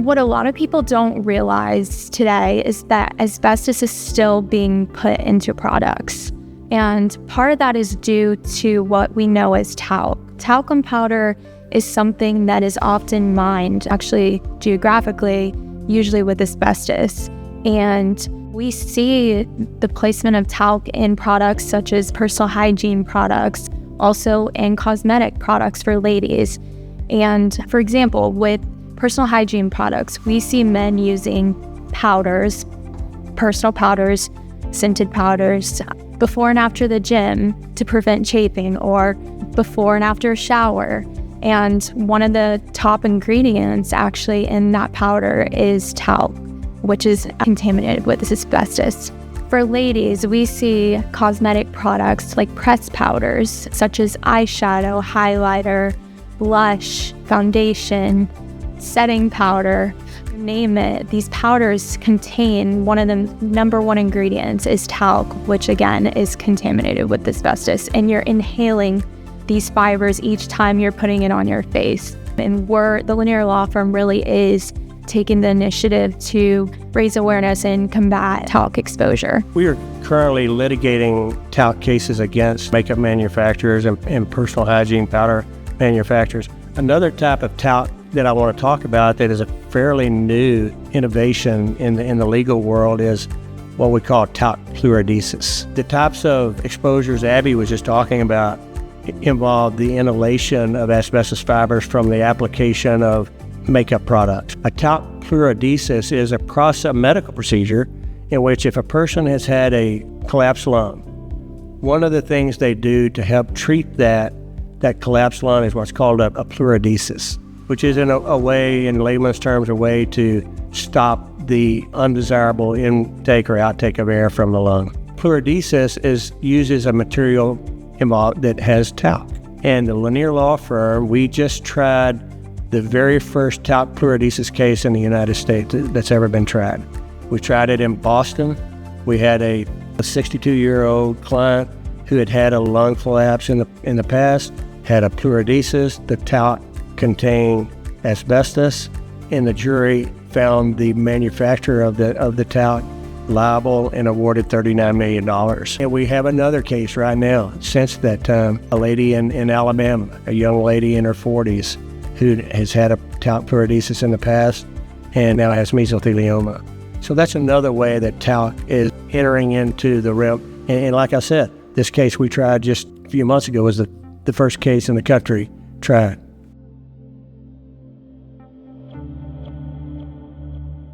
What a lot of people don't realize today is that asbestos is still being put into products. And part of that is due to what we know as talc. Talcum powder is something that is often mined, actually geographically, usually with asbestos. And we see the placement of talc in products such as personal hygiene products, also in cosmetic products for ladies. And for example, with personal hygiene products, we see men using powders, personal powders, scented powders, before and after the gym to prevent chafing, or before and after a shower. And one of the top ingredients actually in that powder is talc, which is contaminated with asbestos. For ladies, we see cosmetic products like pressed powders, such as eyeshadow, highlighter, blush, foundation, setting powder, name it. These powders contain one of the number one ingredients is talc, which again is contaminated with asbestos. And you're inhaling these fibers each time you're putting it on your face. And the Lanier Law Firm really is taking the initiative to raise awareness and combat talc exposure. We are currently litigating talc cases against makeup manufacturers and personal hygiene powder manufacturers. Another type of talc that I want to talk about that is a fairly new innovation in the legal world is what we call talc-related. The types of exposures Abby was just talking about involve the inhalation of asbestos fibers from the application of makeup products. A talc-related is a medical procedure in which if a person has had a collapsed lung, one of the things they do to help treat that collapsed lung is what's called a pleurodesis, which is in a way, in layman's terms, a way to stop the undesirable intake or outtake of air from the lung. Pleurodesis uses a material involved that has talc. And the Lanier Law Firm, we just tried the very first talc pleurodesis case in the United States that's ever been tried. We tried it in Boston. We had a 62-year-old client who had had a lung collapse in the past, had a pleurodesis. The talc contained asbestos, and the jury found the manufacturer of the talc liable and awarded $39 million. And we have another case right now since that time, a lady in Alabama, a young lady in her 40s who has had a talc pleurodesis in the past and now has mesothelioma. So that's another way that talc is entering into the realm. And like I said, this case we tried just a few months ago was the first case in the country tried.